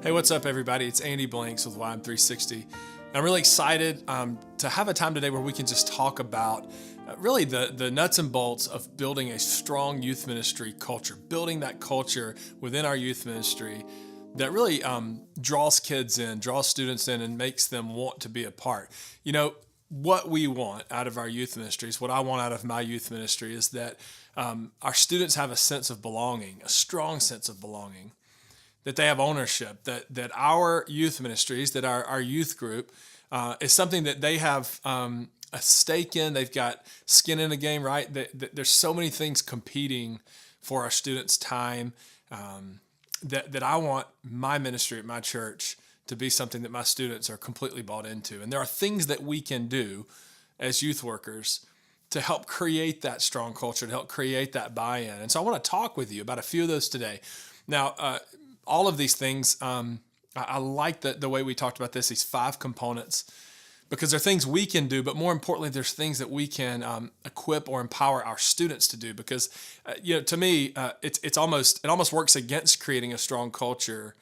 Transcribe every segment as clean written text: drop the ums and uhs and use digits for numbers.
Hey, what's up, everybody? It's Andy Blanks with YM360. I'm really excited to have a time today where we can just talk about really the nuts and bolts of building a strong youth ministry culture, building that culture within our youth ministry that really draws kids in, draws students in, and makes them want to be a part. You know, what we want out of our youth ministries, what I want out of my youth ministry is that our students have a sense of belonging, a strong sense of belonging, that they have ownership, that our youth ministries, that our youth group is something that they have a stake in. They've got skin in the game, right? There's so many things competing for our students' time that I want my ministry at my church to be something that my students are completely bought into. And there are things that we can do as youth workers to help create that strong culture, to help create that buy-in. And so I want to talk with you about a few of those today. Now, all of these things, I like the way we talked about this, these 5 components, because they're things we can do, but more importantly, there's things that we can equip or empower our students to do. Because, to me, it almost works against creating a strong culture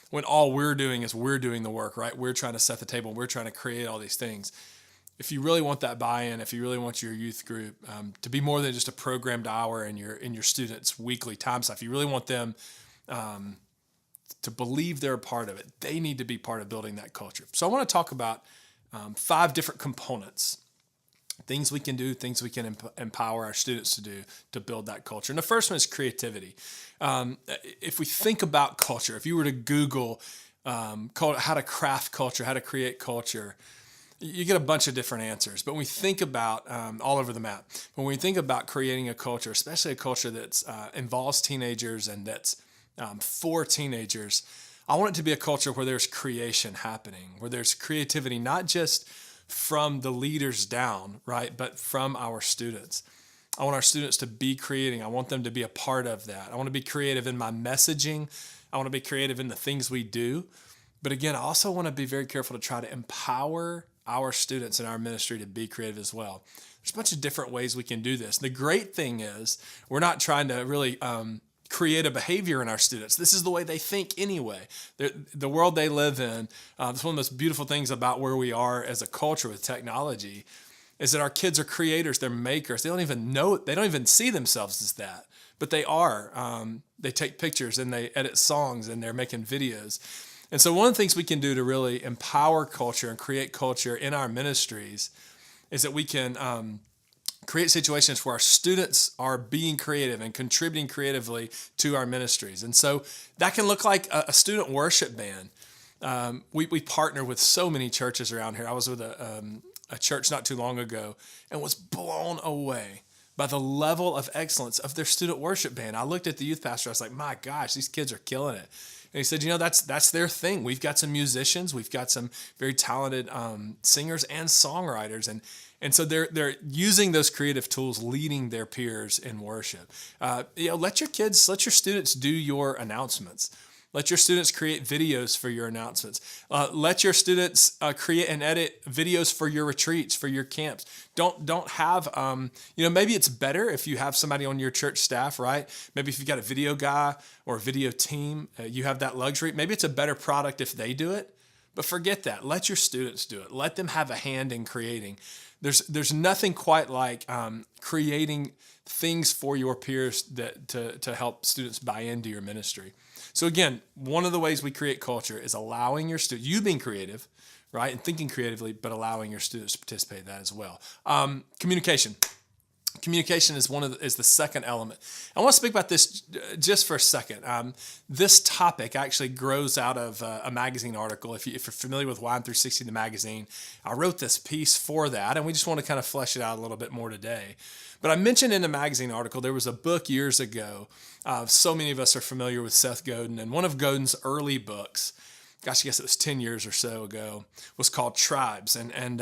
when all we're doing is we're doing the work, right? We're trying to set the table, we're trying to create all these things. If you really want that buy-in, if you really want your youth group to be more than just a programmed hour in your students' weekly time stuff, if you really want them to believe they're a part of it, they need to be part of building that culture. So I want to talk about 5 different components, things we can do, things we can empower our students to do to build that culture. And the first one is creativity. If we think about culture, if you were to Google how to craft culture, how to create culture, you get a bunch of different answers. But when we think about all over the map, when we think about creating a culture, especially a culture that involves teenagers and that's for teenagers, I want it to be a culture where there's creation happening, where there's creativity, not just from the leaders down, right, but from our students. I want our students to be creating. I want them to be a part of that. I want to be creative in my messaging. I want to be creative in the things we do. But again, I also want to be very careful to try to empower our students in our ministry to be creative as well. There's a bunch of different ways we can do this. The great thing is we're not trying to really create a behavior in our students. This is the way they think anyway. The world they live in, it's one of the most beautiful things about where we are as a culture with technology, is that our kids are creators, they're makers. They don't even know, they don't even see themselves as that, but they are. They take pictures and they edit songs and they're making videos. And so one of the things we can do to really empower culture and create culture in our ministries is that we can create situations where our students are being creative and contributing creatively to our ministries. And so that can look like a student worship band. We partner with so many churches around here. I was with a church not too long ago and was blown away by the level of excellence of their student worship band. I looked at the youth pastor, I was like, my gosh, these kids are killing it. And he said, that's their thing. We've got some musicians, we've got some very talented singers and songwriters, and so they're using those creative tools, leading their peers in worship. Let your students do your announcements. Let your students create videos for your announcements. Let your students create and edit videos for your retreats, for your camps. Don't have, maybe it's better if you have somebody on your church staff, right? Maybe if you've got a video guy or a video team, you have that luxury. Maybe it's a better product if they do it, but forget that. Let your students do it. Let them have a hand in creating. There's nothing quite like creating things for your peers to help students buy into your ministry. So again, one of the ways we create culture is allowing your students, you being creative, right, and thinking creatively, but allowing your students to participate in that as well. Communication. Communication is the second element. I want to speak about this just for a second. This topic actually grows out of a magazine article. If you're familiar with YM360 Magazine, I wrote this piece for that, and we just want to kind of flesh it out a little bit more today. But I mentioned in the magazine article, there was a book years ago. So many of us are familiar with Seth Godin, and one of Godin's early books, gosh, I guess it was 10 years or so ago, was called Tribes. And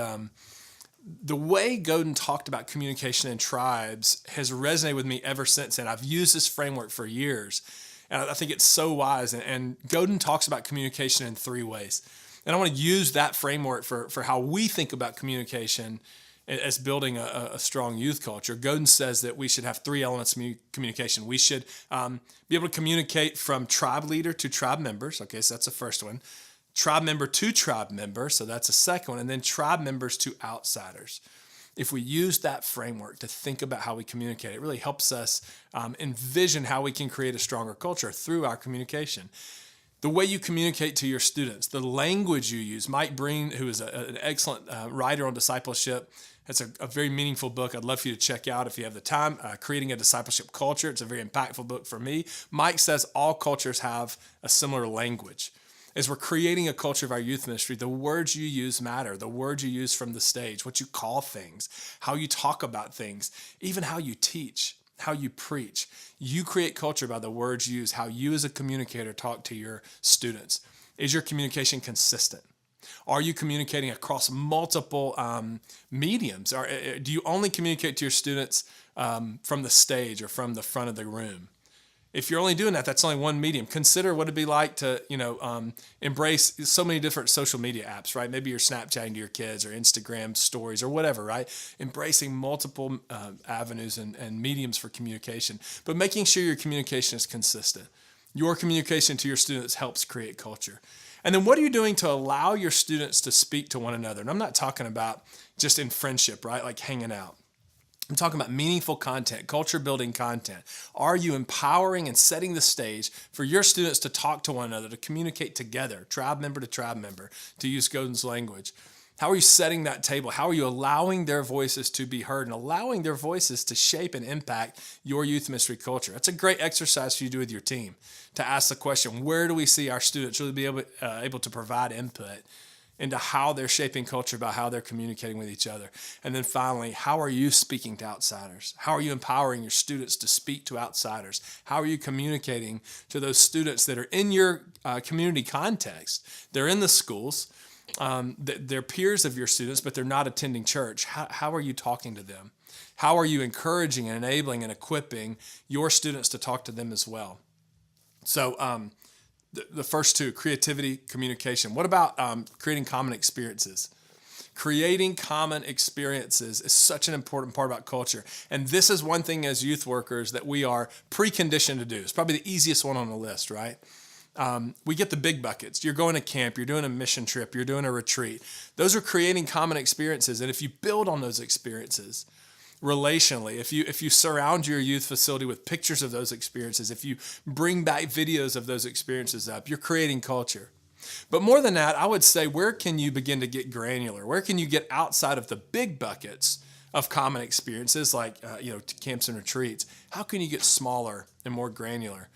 the way Godin talked about communication in tribes has resonated with me ever since, and I've used this framework for years, and I think it's so wise. And Godin talks about communication in 3 ways, and I want to use that framework for how we think about communication as building a strong youth culture. Godin says that we should have three elements of communication. We should be able to communicate from tribe leader to tribe members. Okay, so that's the first one. Tribe member to tribe member, so that's the second one. And then tribe members to outsiders. If we use that framework to think about how we communicate, it really helps us envision how we can create a stronger culture through our communication. The way you communicate to your students, the language you use. Mike Breen, who is an excellent writer on discipleship, has a very meaningful book I'd love for you to check out if you have the time, Creating a Discipleship Culture. It's a very impactful book for me. Mike says all cultures have a similar language. As we're creating a culture of our youth ministry, the words you use matter. The words you use from the stage, what you call things, how you talk about things, even how you teach, how you preach. You create culture by the words you use, how you as a communicator talk to your students. Is your communication consistent? Are you communicating across multiple mediums? Do you only communicate to your students from the stage or from the front of the room? If you're only doing that, that's only one medium. Consider what it'd be like to, embrace so many different social media apps, right? Maybe you're Snapchatting to your kids or Instagram stories or whatever, right? Embracing multiple avenues and mediums for communication, but making sure your communication is consistent. Your communication to your students helps create culture. And then what are you doing to allow your students to speak to one another? And I'm not talking about just in friendship, right? Like hanging out. I'm talking about meaningful content, culture building content. Are you empowering and setting the stage for your students to talk to one another, to communicate together, tribe member to tribe member, to use Godin's language? How are you setting that table? How are you allowing their voices to be heard and allowing their voices to shape and impact your youth ministry culture? That's a great exercise for you to do with your team, to ask the question, where do we see our students really be able to provide input into how they're shaping culture by how they're communicating with each other? And then finally, how are you speaking to outsiders? How are you empowering your students to speak to outsiders? How are you communicating to those students that are in your community context? They're in the schools, they're peers of your students, but they're not attending church. How are you talking to them? How are you encouraging and enabling and equipping your students to talk to them as well? So, the first two, creativity, communication. What about creating common experiences? Creating common experiences is such an important part about culture. And this is one thing as youth workers that we are preconditioned to do. It's probably the easiest one on the list, right? We get the big buckets. You're going to camp, you're doing a mission trip, you're doing a retreat. Those are creating common experiences. And if you build on those experiences, relationally, if you surround your youth facility with pictures of those experiences, if you bring back videos of those experiences up, you're creating culture. But more than that, I would say, where can you begin to get granular? Where can you get outside of the big buckets of common experiences like camps and retreats? How can you get smaller and more granular?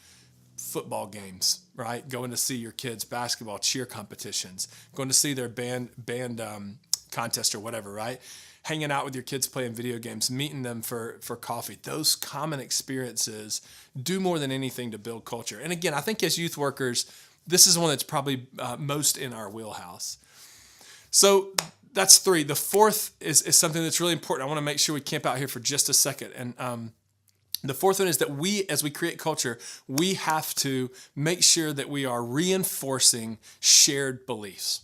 Football games, right? Going to see your kids' basketball cheer competitions, going to see their band contest or whatever, right? Hanging out with your kids playing video games, meeting them for coffee. Those common experiences do more than anything to build culture. And again, I think as youth workers, this is one that's probably most in our wheelhouse. So that's three. The fourth is something that's really important. I want to make sure we camp out here for just a second. And the fourth one is that as we create culture, we have to make sure that we are reinforcing shared beliefs.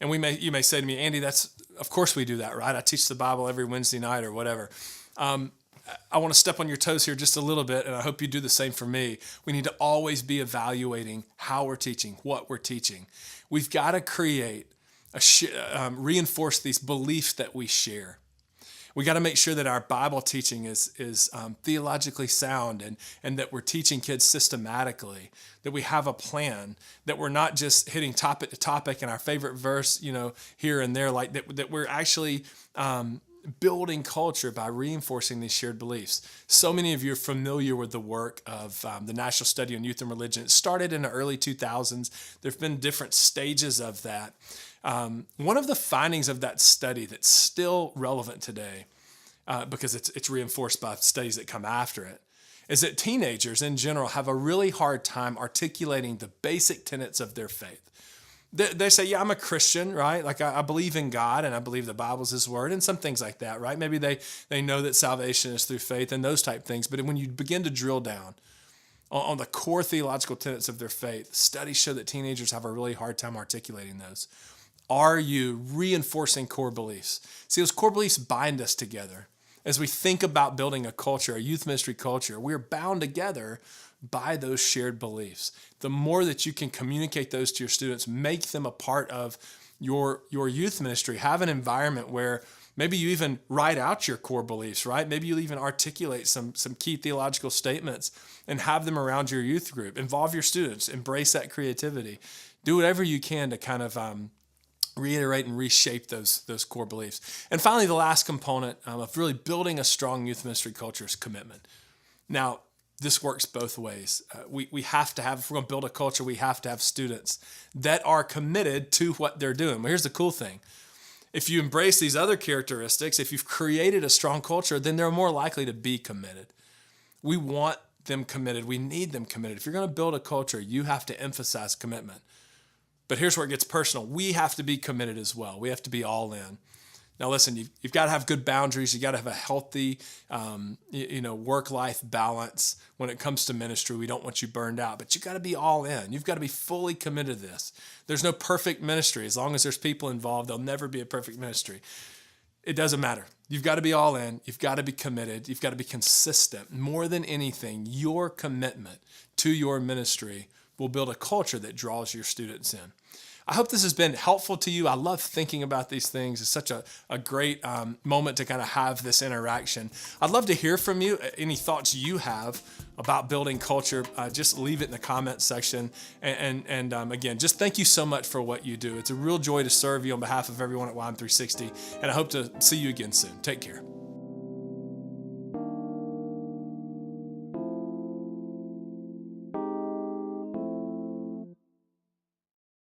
And you may say to me, Andy, of course we do that, right? I teach the Bible every Wednesday night or whatever. I want to step on your toes here just a little bit, and I hope you do the same for me. We need to always be evaluating how we're teaching, what we're teaching. We've got to create, reinforce these beliefs that we share. We got to make sure that our Bible teaching is theologically sound and that we're teaching kids systematically, that we have a plan, that we're not just hitting topic to topic and our favorite verse, here and there, like that we're actually building culture by reinforcing these shared beliefs. So many of you are familiar with the work of the National Study on Youth and Religion. It started in the early 2000s. There have been different stages of that. One of the findings of that study that's still relevant today, because it's reinforced by studies that come after it, is that teenagers in general have a really hard time articulating the basic tenets of their faith. They say, yeah, I'm a Christian, right? Like I believe in God and I believe the Bible's His Word and some things like that, right? Maybe they know that salvation is through faith and those type things. But when you begin to drill down on the core theological tenets of their faith, studies show that teenagers have a really hard time articulating those. Are you reinforcing core beliefs? See, those core beliefs bind us together. As we think about building a culture, a youth ministry culture, we're bound together by those shared beliefs. The more that you can communicate those to your students, make them a part of your youth ministry, have an environment where maybe you even write out your core beliefs, right? Maybe you even articulate some key theological statements and have them around your youth group. Involve your students, embrace that creativity. Do whatever you can to kind of reiterate and reshape those core beliefs. And finally, the last component of really building a strong youth ministry culture is commitment. Now, this works both ways. We have to have, if we're going to build a culture, we have to have students that are committed to what they're doing. But here's the cool thing. If you embrace these other characteristics, if you've created a strong culture, then they're more likely to be committed. We want them committed. We need them committed. If you're going to build a culture, you have to emphasize commitment. But here's where it gets personal. We have to be committed as well. We have to be all in. Now, listen, you've got to have good boundaries. You've got to have a healthy, work-life balance when it comes to ministry. We don't want you burned out, but you've got to be all in. You've got to be fully committed to this. There's no perfect ministry. As long as there's people involved, there'll never be a perfect ministry. It doesn't matter. You've got to be all in. You've got to be committed. You've got to be consistent. More than anything, your commitment to your ministry will build a culture that draws your students in. I hope this has been helpful to you. I love thinking about these things. It's such a great moment to kind of have this interaction. I'd love to hear from you. Any thoughts you have about building culture, just leave it in the comments section. And again, just thank you so much for what you do. It's a real joy to serve you on behalf of everyone at YM360. And I hope to see you again soon. Take care.